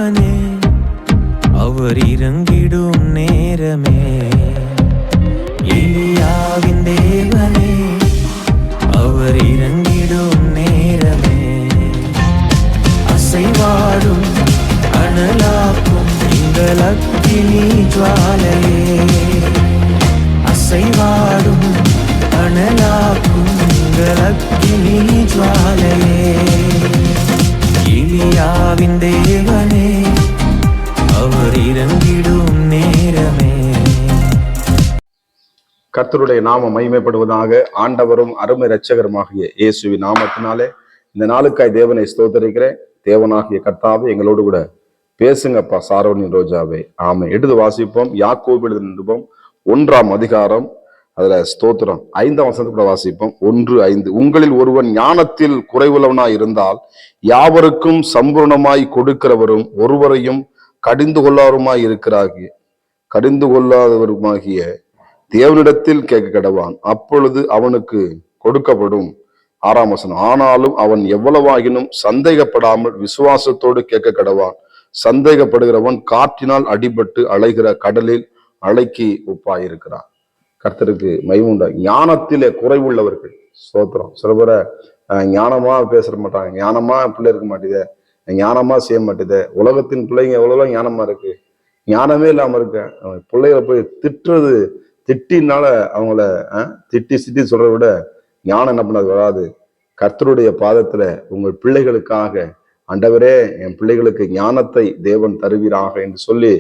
தேவனே, அவர் இறங்கிடும் நேரமே. எலியாவின் தேவனே, அவர் இறங்கிடும் நேரமே. அசைவாடும் அனலாக்கும் எங்கள் அக்கினி ஜுவாலையே, அசைவாடும் அனலாக்கும் எங்கள் அக்கினி ஜுவாலையே. எலியாவின் தேவனே, அவர் இறங்கிடும் நேரமே. கர்த்தருடைய நாமம் மகிமைப்படுவதாக. ஆண்டவரும் அருமை இரட்சகருமாகிய இயேசுவின் நாமத்தினாலே இந்த நாளுக்காய் தேவனை ஸ்தோத்தரிக்கிறேன். தேவனாகிய கர்த்தாவே, எங்களோடு கூட பேசுங்கப்பா. சாரோனின் ரோஜாவே, ஆமை. எடுத்து வாசிப்போம். யாக்கோபு எழுதின நிருபம் 1ஆம் அதிகாரம், அதுல ஸ்தோத்திரம் 5ஆம் வசனத்தை கூட வாசிப்போம். 1:5. உங்களில் ஒருவன் ஞானத்தில் குறைவுள்ளவனாய் இருந்தால் யாவருக்கும் சம்பூர்ணமாய் கொடுக்கிறவரும் ஒருவரையும் கடிந்து கொள்ளாதவருமாகிய தேவனிடத்தில் கேட்க கடவான், அப்பொழுது அவனுக்கு கொடுக்கப்படும். 6ஆம் வசனம். ஆனாலும் அவன் எவ்வளவாகினும் சந்தேகப்படாமல் விசுவாசத்தோடு கேட்க கடவான். சந்தேகப்படுகிறவன் காற்றினால் அடிபட்டு அலைகிற கடலில் அலைக்கு ஒப்பாயிருக்கிறான். கர்த்தருக்கு மகிமை உண்டா. ஞானத்திலே குறைவுள்ளவர்கள் ஸ்தோத்திரம். சில பேரை ஞானமா பேச மாட்டாங்க, ஞானமா பிள்ளை இருக்க மாட்டேதே, ஞானமா செய்ய மாட்டேதே. உலகத்தின் பிள்ளைங்க எவ்வளவு ஞானமா இருக்கு, ஞானமே இல்லாம இருக்க. பிள்ளைகளை போய் திட்டுறது, திட்டினால அவங்கள திட்டி சிட்டி சொல்றதை விட ஞானம் என்ன பண்ணது வராது. கர்த்தருடைய பாதத்துல உங்கள் பிள்ளைகளுக்காக, ஆண்டவரே என் பிள்ளைகளுக்கு ஞானத்தை தேவன் தருவீராக என்று சொல்லி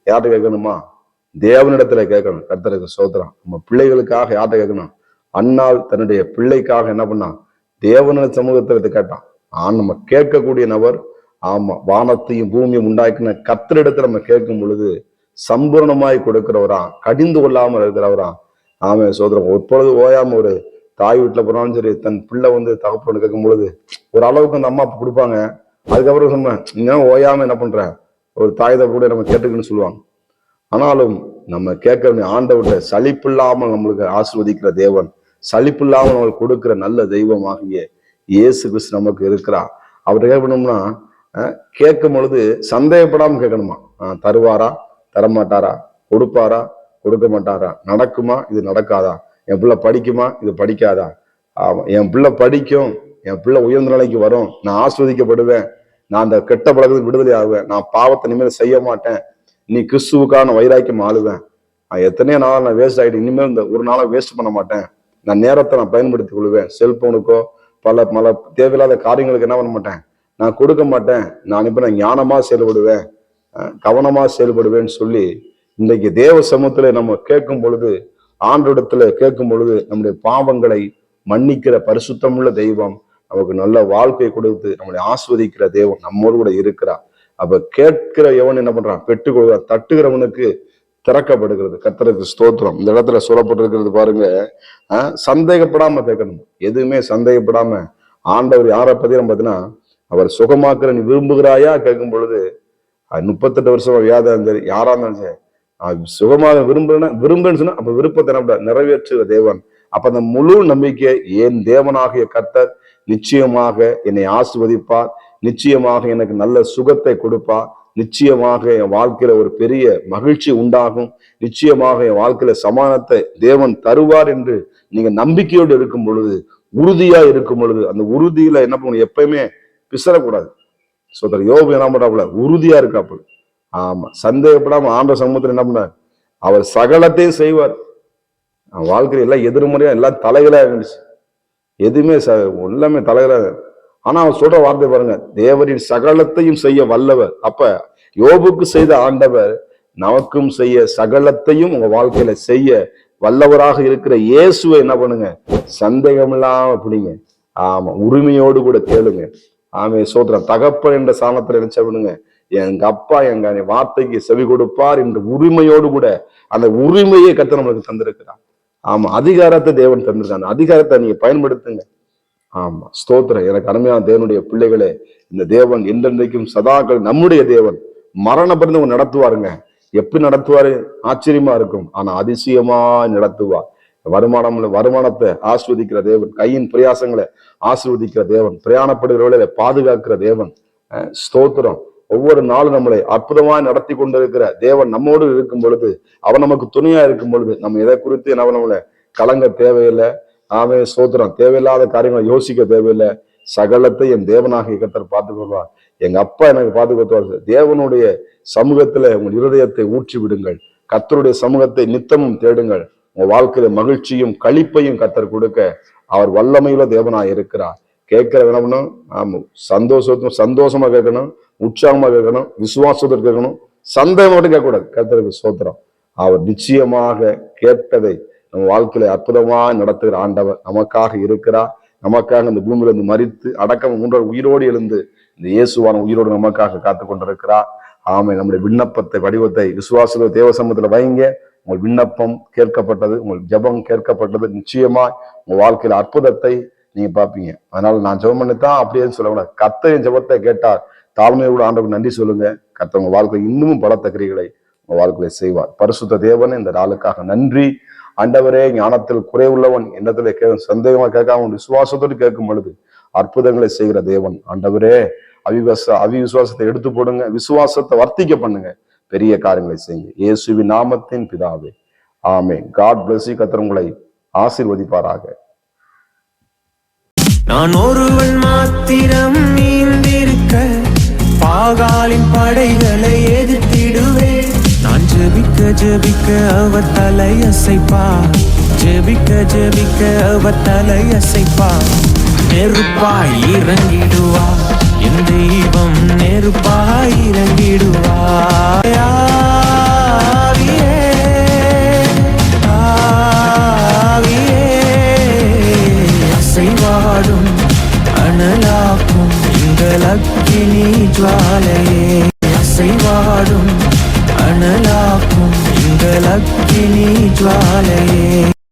யார்கிட்ட கேட்கணுமா? தேவனிடத்துல கேட்கணும். கர்த்தருக்கு ஸ்தோத்திரம். நம்ம பிள்ளைகளுக்காக யார்கிட்ட கேட்கணும்? அன்னாள் தன்னுடைய பிள்ளைக்காக என்ன பண்ணா? தேவன சமூகத்துல கேட்டான். நம்ம கேட்கக்கூடிய நபர், ஆமா, வானத்தையும் பூமியும் உண்டாக்கின கர்த்தரிடத்துல நம்ம கேட்கும் பொழுது சம்பூர்ணமாய் கொடுக்கிறவரா, கடிந்து கொள்ளாமல் இருக்கிறவரா. ஆமே சோதரம். எப்பொழுது ஓயாம ஒரு தாய் வீட்டுல போனாலும் சரி, தன் பிள்ளை தகப்பன்னு கேட்கும் பொழுது ஒரு அளவுக்கு அந்த அம்மா அப்பா கொடுப்பாங்க. அதுக்கப்புறம் சொன்னேன், இன்னும் ஓயாம என்ன பண்ற, ஒரு தாய் தப்பு கூட நம்ம கேட்டுக்குன்னு சொல்லுவாங்க. ஆனாலும் நம்ம கேட்க ஆண்டவர்கிட்ட சலிப்பில்லாமல் நம்மளுக்கு ஆசீர்வதிக்கிற தேவன், சலிப்பில்லாமல் நம்மளுக்கு கொடுக்கிற நல்ல தெய்வமாகிய இயேசு கிறிஸ்து நமக்கு இருக்கிறார். அவர் கேட்கணும்னா கேட்கும் பொழுது சந்தேகப்படாம கேட்கணுமா? தருவாரா, தரமாட்டாரா, கொடுப்பாரா, கொடுக்க மாட்டாரா, நடக்குமா, இது நடக்காதா, என் பிள்ளை படிக்குமா, இது படிக்காதா, என் பிள்ளை படிக்கும், என் பிள்ளை உயர்ந்த நிலைக்கு வரும், நான் ஆஸ்வதிக்கப்படுவேன், நான் அந்த கெட்ட பழக்கத்துக்கு விடுதலை ஆகுவேன், நான் பாவத்தை இனிமேல் செய்ய மாட்டேன், நீ கிறிஸ்துவுக்கான வைராக்கியம் ஆளுவேன், எத்தனையோ நாள் நான் வேஸ்ட் ஆகிட்டு, இனிமேல் இந்த ஒரு நாளை வேஸ்ட் பண்ண மாட்டேன், நான் நேரத்தை நான் பயன்படுத்திக் கொள்வேன், செல்போனுக்கோ பல தேவையில்லாத காரியங்களுக்கு என்ன பண்ண மாட்டேன், நான் கொடுக்க மாட்டேன், நான் இப்ப நான் ஞானமா செயல்படுவேன், கவனமா செயல்படுவேன்னு சொல்லி இன்றைக்கு தேவ சமூகத்துல நம்ம கேட்கும் பொழுது, ஆண்டோடத்துல கேட்கும் பொழுது நம்முடைய பாவங்களை மன்னிக்கிற பரிசுத்தமுள்ள தெய்வம், நமக்கு நல்ல வாழ்க்கை கொடுத்து நம்மளை ஆஸ்வதிக்கிற தேவன் நம்மோடு கூட இருக்கிறார். அப்ப கேட்கிற எவன் என்ன பண்றான்? பெற்றுக்கொள்கிறான். தட்டுகிறவனுக்கு திறக்கப்படுகிறது. கர்த்தருக்கு ஸ்தோத்திரம். இந்த இடத்துல சொல்லப்பட்டிருக்கிறது பாருங்க, சந்தேகப்படாம கேட்கணும். எதுவுமே சந்தேகப்படாம. ஆண்டவர் யாரை பத்தி நம்ம பார்த்தீங்கன்னா, அவர் சுகமாக்குற நீ விரும்புகிறாயா கேட்கும் பொழுது, 38 வருஷம் வியாதி இருந்தாரு, யாரா இருந்தாலும் சரி, சுகமாக விரும்புன்னு சொன்னா அப்ப விருப்பத்தை நம்ம நிறைவேற்றுகிற தேவன். அப்ப அந்த முழு நம்பிக்கை, என் தேவனாகிய கர்த்தர் நிச்சயமாக என்னை ஆசீர்வதிப்பார், நிச்சயமாக எனக்கு நல்ல சுகத்தை கொடுப்பார், நிச்சயமாக என் வாழ்க்கையில ஒரு பெரிய மகிழ்ச்சி உண்டாகும், நிச்சயமாக என் வாழ்க்கையில சமானத்தை தேவன் தருவார் என்று நீங்க நம்பிக்கையோடு இருக்கும் பொழுது, உறுதியா இருக்கும் பொழுது, அந்த உறுதியில என்ன பண்ணணும்? எப்பயுமே பிசறக்கூடாது. சோதர் யோபு என்ன பண்றாப்புல? உறுதியா இருக்காப்புல. ஆமா, சந்தேகப்படாம ஆண்ட சமூகத்துல என்ன பண்ணார்? அவர் சகலத்தையும் செய்வார். வாழ்க்கையில எல்லாம் எதிர்மறையா, எல்லாம் தலைகளா இருந்துச்சு, எதுவுமே எல்லாமே தலைகளா. ஆனா அவர் சொல்ற வார்த்தை பாருங்க, தேவரின் சகலத்தையும் செய்ய வல்லவர். அப்ப யோபுக்கு செய்த ஆண்டவர் நமக்கும் செய்ய, சகலத்தையும் உங்க வாழ்க்கையில செய்ய வல்லவராக இருக்கிற இயேசுவை என்ன பண்ணுங்க? சந்தேகம் இல்லாம பிடிங்க. ஆமா, உரிமையோடு கூட கேளுங்க. ஆமே சோத்திரம். தகப்பன் என்ற சாணத்துல நினைச்ச விடுங்க, எங்க அப்பா எங்க வார்த்தைக்கு செவி கொடுப்பார் என்ற உரிமையோடு கூட, அந்த உரிமையை கர்த்தர் நம்மளுக்கு தந்திருக்கிறார். ஆமா, அதிகாரத்தை தேவன் தந்திருக்காங்க. அந்த அதிகாரத்தை நீங்க பயன்படுத்துங்க. ஆமா ஸ்தோத்திரம். எனக்கு அருமையான தேவனுடைய பிள்ளைகளே, இந்த தேவன் என்றென்றைக்கும் சதாக்கள் நம்முடைய தேவன். மரண பிறந்தவங்க நடத்துவாருங்க. எப்படி நடத்துவாரு? ஆச்சரியமா இருக்கும். ஆனா அதிசயமா நடத்துவார். வருமானத்தை ஆஸ்வதிக்கிற தேவன், கையின் பிரயாசங்களை ஆஸ்வதிக்கிற தேவன், பிரயாணப்படுகிறவர்களை பாதுகாக்கிற தேவன். ஸ்தோத்திரம். ஒவ்வொரு நாளும் நம்மளை அற்புதமாய் நடத்தி கொண்டிருக்கிற தேவன் நம்மோடு இருக்கும் பொழுது, அவன் நமக்கு துணையா இருக்கும் பொழுது, நம்ம எதை குறித்து நம்மளை கலங்க தேவையில்லை. ஆமே சோத்திரம். தேவையில்லாத காரியங்களை யோசிக்க தேவையில்லை. சகலத்தை என் தேவனாகிய கர்த்தர் பார்த்துக் கொள்வார். எங்க அப்பா எனக்கு பார்த்துக் கொள்வார். தேவனுடைய சமூகத்துல உங்கள் இருதயத்தை ஊற்றி விடுங்கள். கர்த்தருடைய சமூகத்தை நித்தமும் தேடுங்கள். உங்க வாழ்க்கையில மகிழ்ச்சியும் களிப்பையும் கர்த்தர் கொடுக்க அவர் வல்லமையுள்ள தேவனாய் இருக்கிறார். கேட்கிற வேணும்னும் ஆமா சந்தோஷமா கேட்கணும், உற்சாகமா கேட்கணும், விசுவாசத்தோடு கேட்கணும், சந்தேகம் மட்டும் கேட்கக்கூடாது. கர்த்தருக்கு சோத்திரம். அவர் நிச்சயமாக கேட்டதை நம்ம வாழ்க்கையில அற்புதமா நடத்துகிற ஆண்டவர் நமக்காக இருக்கிறார். நமக்காக இந்த பூமியில இருந்து மரித்து அடக்கம் 3 உயிரோடு எழுந்து இந்த இயேசுவான உயிரோடு நமக்காக காத்து கொண்டிருக்கிறார். ஆமை. நம்முடைய விண்ணப்பத்தை வடிவத்தை விசுவாச தேவ சமூகத்துல வைங்க. உங்கள் விண்ணப்பம் கேட்கப்பட்டது, உங்கள் ஜெபம் கேட்கப்பட்டது. நிச்சயமா உங்க வாழ்க்கையில அற்புதத்தை நீங்க பார்ப்பீங்க. அதனால நான் ஜெபம் பண்ணித்தான் அப்படியே சொல்லக்கூடாது. கர்த்தரின் ஜெபத்தை கேட்டார். தாழ்மையோடு ஆண்டவருக்கு நன்றி சொல்லுங்க. கர்த்தர் உங்க வாழ்க்கை இன்னமும் பலத்த கிரிகளை உங்க வாழ்க்கையில செய்வார். பரிசுத்த தேவன் இந்த நாளுக்காக நன்றி. ஆண்டவரே, ஞானத்தில் குறைவுள்ளவன் என்னத்துல சந்தேகமா கேட்காம விசுவாசத்தோடு கேட்கும் பொழுது அற்புதங்களை செய்கிற தேவன். ஆண்டவரே, அவிசுவாசத்தை எடுத்து போடுங்க, விசுவாசத்தை வர்த்திக்க பண்ணுங்க, பெரிய காரியங்களை செய்யுங்க. இயேசுவின் நாமத்தின் பிதாவே, ஆமென். God bless you. கர்த்தர் உங்களை ஆசீர்வதிப்பாராக. நான் ஒருவன் மாத்திரம் மீந்திருக்க பாகாலின் படைகளை எதிர்த்திடுவேன். நான் ஜெபிக்க ஜெபிக்க அவர் தலையசைப்பா, ஜெபிக்க ஜெபிக்க அவர் தலையசைப்பா. நெருப்பாய் இறங்கிடுவா என் தெய்வம், நெருப்பாய் இறங்கிடுவா. ஆவியே, ஆவியே, அசைவாடும் அனலாக்கும் எங்கள் அக்கினி ஜுவாலையே, அசைவாடும் அனலாக்கும் எங்கள் அக்கினி ஜுவாலையே.